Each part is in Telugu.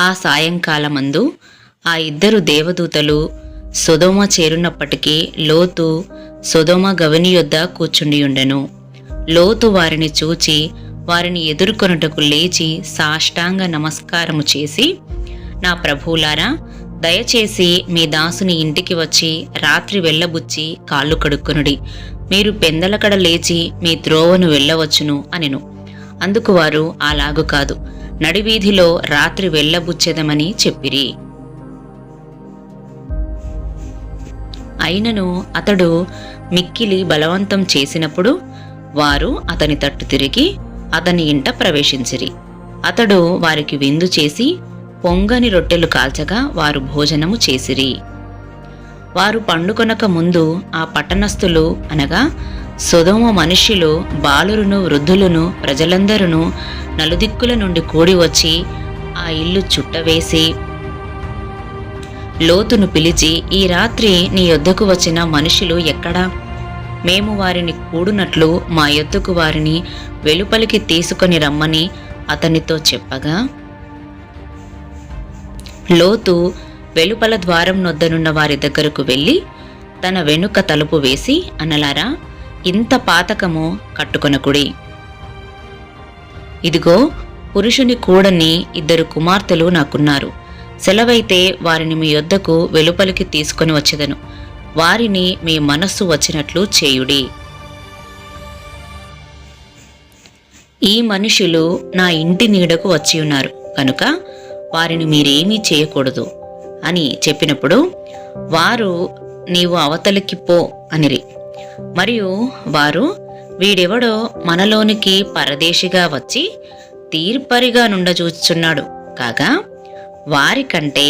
ఆ సాయంకాలమందు ఆ ఇద్దరు దేవదూతలు సొదొమ చేరునప్పటికీ లోతు సొదొమ గవని యొద్ద కూర్చుండియుండెను. లోతు వారిని చూచి వారిని ఎదుర్కొనుటకు లేచి సాష్టాంగ నమస్కారము చేసి, నా ప్రభువులారా, దయచేసి మీ దాసుని ఇంటికి వచ్చి రాత్రి వెళ్ళబుచ్చి కాళ్ళు కడుక్కునుడి. మీరు పెందలకడ లేచి మీ త్రోవను వెళ్ళవచ్చును అనెను. అందుకు వారు, అలాగు కాదు, నడివీధిలో రాత్రి వెళ్ళబుచ్చెదమని చెప్పిరి. అయినను అతడు మిక్కిలి బలవంతం చేసినప్పుడు వారు అతని తట్టు తిరిగి అతని ఇంట ప్రవేశించిరి. అతడు వారికి విందు చేసి పొంగని రొట్టెలు కాల్చగా వారు భోజనము చేసిరి. వారు పండుకొనక ముందు ఆ పట్టణస్థులు అనగా సొదొమ మనుష్యులు, బాలురును, వృద్ధులను, ప్రజలందరూ నలుదిక్కుల నుండి కూడి వచ్చి ఆ ఇల్లు చుట్టవేసి లోతును పిలిచి, ఈ రాత్రి నీ యొద్దకు వచ్చిన మనుషులు ఎక్కడా? మేము వారిని కూడునట్లు మా యొద్దకు వారిని వెలుపలికి తీసుకొని రమ్మని అతనితో చెప్పగా, లోతు వెలుపల ద్వారం నొద్దనున్న వారి దగ్గరకు వెళ్ళి తన వెనుక తలుపు వేసి, అన్నలారా, ఇంత పాతకము కట్టుకొనకుడి. ఇదిగో, పురుషుని కూడని 2 కుమార్తెలు నాకున్నారు. సెలవైతే వారిని మీ యొద్దకు వెలుపలికి తీసుకొని వచ్చెదను. వారిని మీ మనస్సు వచ్చినట్లు చేయుడి. ఈ మనుషులు నా ఇంటి నీడకు వచ్చియున్నారు కనుక వారిని మీరేమీ చేయకూడదు అని చెప్పినప్పుడు వారు, నీవు అవతలికి పో అనిరి. మరియు వారు, వీడెవడో మనలోనికి పరదేశిగా వచ్చి తీర్పరిగా నుండజూచుచున్నాడు కాగా వారికంటే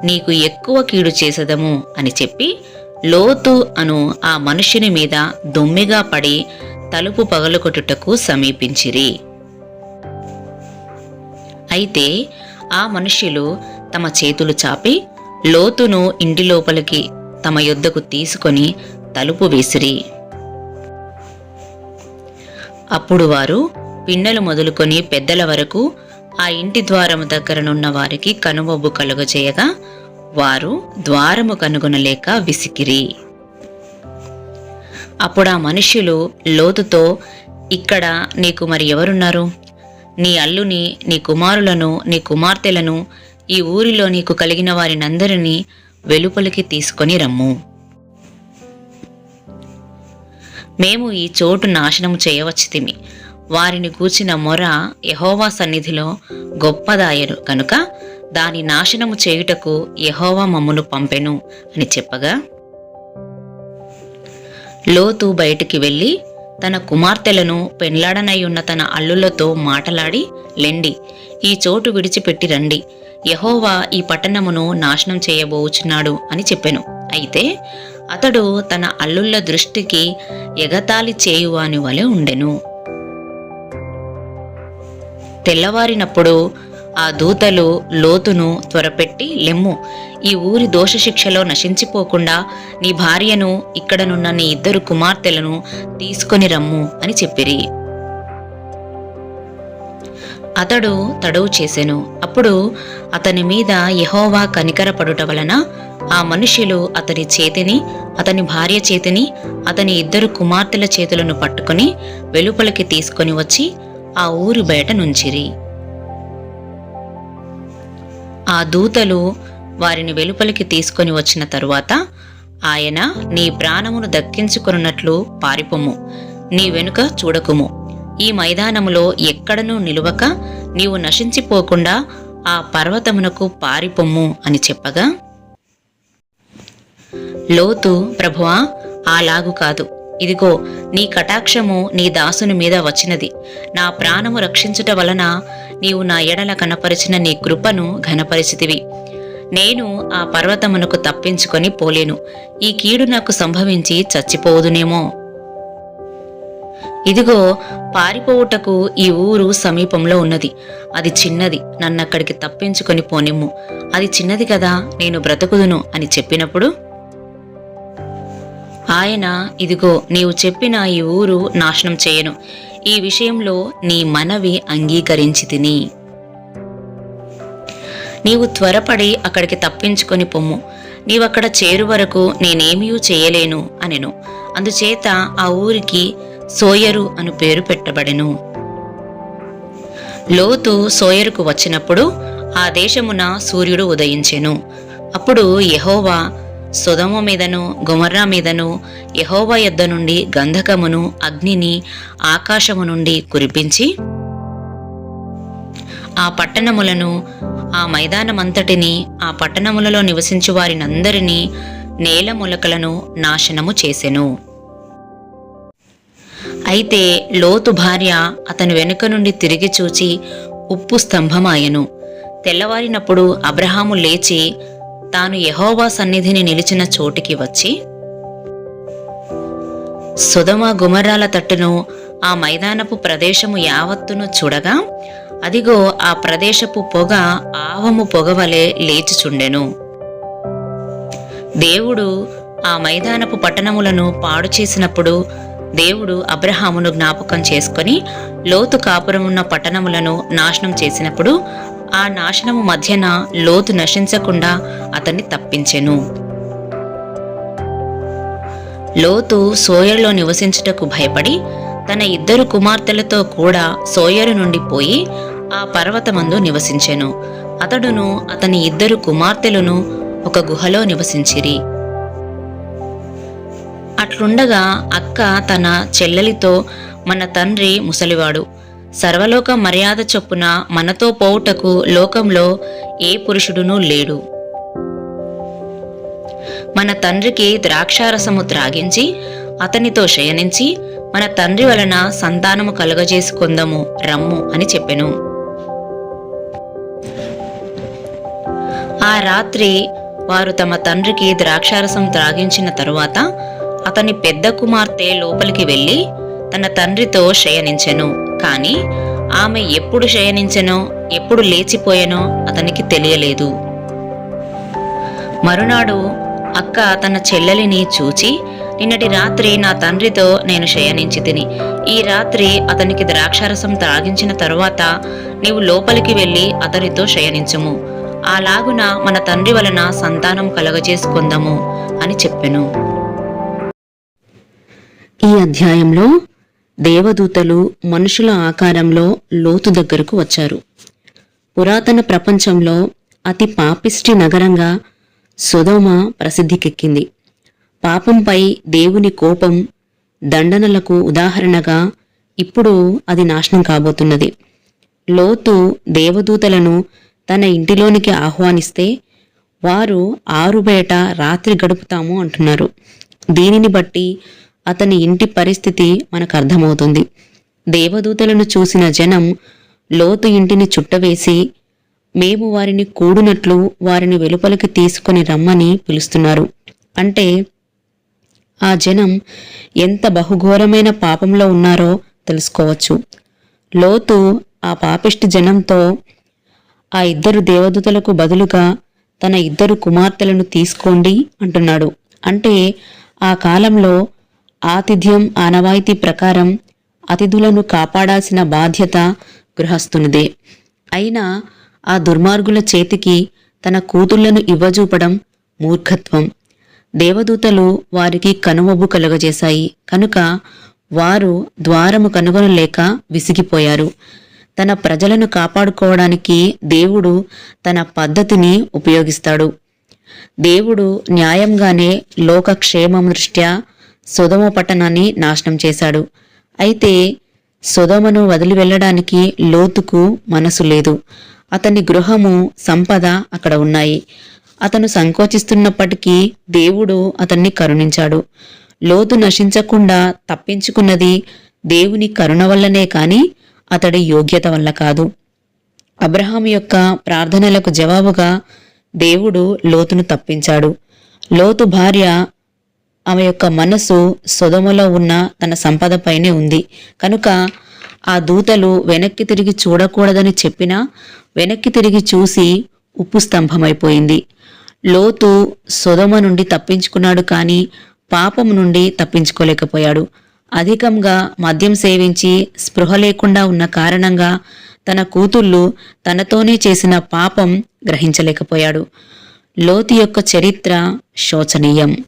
నీకు ఎక్కువ కీడు చేసెదము అని చెప్పి లోతు అను ఆ మనుష్యుని మీద దొమ్మిగా పడి తలుపు పగలగొట్టుటకు సమీపించిరి. అయితే ఆ మనుష్యులు తమ చేతులు చాపి లోతును ఇంటి లోపలికి తమ యొద్దకు తీసుకొని తలుపు వేసిరి. అప్పుడు వారు పిన్నలు మొదలుకొని పెద్దల వరకు ఆ ఇంటి ద్వారము దగ్గరనున్న వారికి కనుమొబ్బు కలుగజేయగా వారు ద్వారము కనుగొనలేక విసికిరి. అప్పుడా మనుష్యులు లోతుతో, ఇక్కడ నీకు మరి ఎవరున్నారు? నీ అల్లుని, నీ కుమారులను, నీ కుమార్తెలను, ఈ ఊరిలో నీకు కలిగిన వారినందరినీ వెలుపలికి తీసుకొని రమ్ము. మేము ఈ చోటు నాశనము చేయవచ్చితిమి. వారిని గూర్చిన మొర యెహోవా సన్నిధిలో గొప్పదాయను కనుక దాని నాశనము చేయుటకు యెహోవా మమ్మును పంపెను అని చెప్పగా, లోతు బయటికి వెళ్ళి తన కుమార్తెలను, పెండ్లాడనయ్యున్న తన అల్లులతో మాటలాడి, లెండి, ఈ చోటు విడిచిపెట్టి రండి, యెహోవా ఈ పట్టణమును నాశనం చేయబోచున్నాడు అని చెప్పెను. అయితే అతడు తన అల్లుళ్ళ దృష్టికి ఎగతాళి చేయువాని వలె ఉండెను. తెల్లవారినప్పుడు ఆ దూతలు లోతును త్వరపెట్టి, లెమ్ము, ఈ ఊరి దోషశిక్షలో నశించిపోకుండా నీ భార్యను, ఇక్కడనున్న నీ 2 కుమార్తెలను తీసుకొని రమ్ము అని చెప్పిరి. అతడు తడవు చేసెను. అప్పుడు అతని మీద యెహోవా కనికరపడుట వలన ఆ మనుష్యులు అతని చేతిని, అతని భార్య చేతిని, అతని 2 కుమార్తెల చేతులను పట్టుకొని వెలుపలికి తీసుకొని వచ్చి ఆ ఊరి బయట నుంచిరి. ఆ దూతలు వారిని వెలుపలికి తీసుకొని వచ్చిన తరువాత ఆయన, నీ ప్రాణమును దక్కించుకొనున్నట్లు పారిపొమ్ము, నీ వెనుక చూడకుము, ఈ మైదానములో ఎక్కడనూ నిలువక నీవు నశించిపోకుండా ఆ పర్వతమునకు పారిపొమ్ము అని చెప్పగా, లోతు, ప్రభువా, అలాగు కాదు, ఇదిగో నీ కటాక్షము నీ దాసుని మీద వచ్చినది. నా ప్రాణము రక్షించుట వలన నీవు నా ఎడల కనపరిచిన నీ కృపను ఘనపరిచితివి. నేను ఆ పర్వతమునకు తప్పించుకొని పోలేను. ఈ కీడు నాకు సంభవించి చచ్చిపోదునేమో. ఇదిగో, పారిపోవుటకు ఈ ఊరు సమీపంలో ఉన్నది. అది చిన్నది, నన్నక్కడికి తప్పించుకొని పోనిమ్ము. అది చిన్నది కదా, నేను బ్రతుకుదును అని చెప్పినప్పుడు ఆయన, ఇదిగో, నీవు చెప్పిన ఈ ఊరు నాశనం చేయను. ఈ విషయంలో నీ మనవి అంగీకరించి తిని. నీవు త్వరపడి అక్కడికి తప్పించుకొని పొమ్ము, నీవక్కడ చేరు వరకు నేనేమీ చేయలేను అనెను. అందుచేత ఆ ఊరికి సోయరు అను పేరు పెట్టబడెను. లోతు సోయరుకు వచ్చినప్పుడు ఆ దేశమున సూర్యుడు ఉదయించెను. అప్పుడు యెహోవా సొదొమ మీదను గొమొర్రా మీదను యెహోవా యొద్ద నుండి గంధకమును అగ్నిని ఆకాశము నుండి కురిపించి ఆ పట్టణములను, ఆ మైదానమంతటిని, ఆ పట్టణములలో నివసించు వారినందరినీ, నేల మొలకలను నాశనము చేసెను. అయితే లోతు భార్య అతని వెనుక నుండి తిరిగి చూచి ఉప్పు స్తంభమాయెను. తెల్లవారినప్పుడు అబ్రహాము లేచి తాను యెహోవా సన్నిధిని నిలిచిన చోటికి వచ్చి సొదొమ గొమొర్రాల తట్టును, ఆ మైదానపు ప్రదేశము యావత్తును చూడగా, అదిగో ఆ ప్రదేశపు పొగ ఆవము పొగవలే లేచిచుండెను. దేవుడు ఆ మైదానపు పట్టణములను పాడు చేసినప్పుడు దేవుడు అబ్రహామును జ్ఞాపకం చేసుకొని లోతు కాపురమున్న పట్టణములను నాశనం చేసినప్పుడు ఆ నాశనము మధ్యన లోతు నశించకుండా అతన్ని తప్పించెను. లోతు సోయరులో నివసించుటకు భయపడి తన 2 కుమార్తెలతో కూడా సోయరు నుండి పోయి ఆ పర్వతమందు నివసించెను. అతడును అతని 2 కుమార్తెలను ఒక గుహలో నివసించిరి. అట్లుండగా అక్క తన చెల్లెలితో, మన తండ్రి ముసలివాడు, సర్వలోక మర్యాద చొప్పున మనతో పోవుటకు లోకంలో ఏ పురుషుడునూ లేడు. మన తండ్రికి ద్రాక్షారసము త్రాగించి అతనితో శయనించి మన తండ్రి వలన సంతానము కలుగజేసుకొందము రమ్ము అని చెప్పెను. ఆ రాత్రి వారు తమ తండ్రికి ద్రాక్షారసం త్రాగించిన తరువాత అతని పెద్ద కుమార్తె లోపలికి వెళ్ళి తన తండ్రితో శయనించెను. కాని ఆమె ఎప్పుడు శయనించెనో, ఎప్పుడు లేచిపోయెనో అతనికి తెలియలేదు. మరునాడు అక్క తన చెల్లెలిని చూచి, నిన్నటి రాత్రి నా తండ్రితో నేను శయనించి తిని, ఈ రాత్రి అతనికి ద్రాక్షారసం త్రాగించిన తరువాత నీవు లోపలికి వెళ్ళి అతనితో శయనించుము, అలాగున మన తండ్రి వలన సంతానం కలగజేసుకొందము అని చెప్పెను. ఈ అధ్యాయంలో దేవదూతలు మనుషుల ఆకారంలో లోతు దగ్గరకు వచ్చారు. పురాతన ప్రపంచంలో అతి పాపిష్టి నగరంగా సొదొమ ప్రసిద్ధికెక్కింది. పాపంపై దేవుని కోపం, దండనలకు ఉదాహరణగా ఇప్పుడు అది నాశనం కాబోతున్నది. లోతు దేవదూతలను తన ఇంటిలోనికి ఆహ్వానిస్తే వారు ఆరుబయట రాత్రి గడుపుతాము అంటున్నారు. దీనిని బట్టి అతని ఇంటి పరిస్థితి మనకు అర్థమవుతుంది. దేవదూతలను చూసిన జనం లోతు ఇంటిని చుట్టవేసి, మేము వారిని కూడునట్లు వారిని వెలుపలికి తీసుకొని రమ్మని పిలుస్తున్నారు. అంటే ఆ జనం ఎంత బహుఘోరమైన పాపంలో ఉన్నారో తెలుసుకోవచ్చు. లోతు ఆ పాపిష్టి జనంతో ఆ 2 దేవదూతలకు బదులుగా తన 2 కుమార్తెలను తీసుకోండి అంటున్నాడు. అంటే ఆ కాలంలో ఆతిథ్యం ఆనవాయితీ ప్రకారం అతిథులను కాపాడాల్సిన బాధ్యత గృహస్థునిదే. అయినా ఆ దుర్మార్గుల చేతికి తన కూతుళ్లను ఇవ్వజూపడం మూర్ఖత్వం. దేవదూతలు వారికి కనుమొబ్బు కలుగజేశాయి కనుక వారు ద్వారము కనుగొనలేక విసిగిపోయారు. తన ప్రజలను కాపాడుకోవడానికి దేవుడు తన పద్ధతిని ఉపయోగిస్తాడు. దేవుడు న్యాయంగానే లోకక్షేమం దృష్ట్యా సొదొమ పట్టణాన్ని నాశనం చేశాడు. అయితే సొదొమను వదిలి వెళ్ళడానికి లోతుకు మనసు లేదు. అతని గృహము, సంపద అక్కడ ఉన్నాయి. అతను సంకోచిస్తున్నప్పటికీ దేవుడు అతన్ని కరుణించాడు. లోతు నశించకుండా తప్పించుకున్నది దేవుని కరుణ వల్లనే కాని అతడి యోగ్యత వల్ల కాదు. అబ్రహాము యొక్క ప్రార్థనలకు జవాబుగా దేవుడు లోతును తప్పించాడు. లోతు భార్య, ఆమె యొక్క మనసు సొదొమలో ఉన్న తన సంపదపైనే ఉంది కనుక ఆ దూతలు వెనక్కి తిరిగి చూడకూడదని చెప్పినా వెనక్కి తిరిగి చూసి ఉప్పు స్తంభమైపోయింది. లోతు సొదొమ నుండి తప్పించుకున్నాడు కానీ పాపం నుండి తప్పించుకోలేకపోయాడు. అధికంగా మద్యం సేవించి స్పృహ లేకుండా ఉన్న కారణంగా తన కూతుళ్ళు తనతోనే చేసిన పాపం గ్రహించలేకపోయాడు. లోతు యొక్క చరిత్ర శోచనీయం.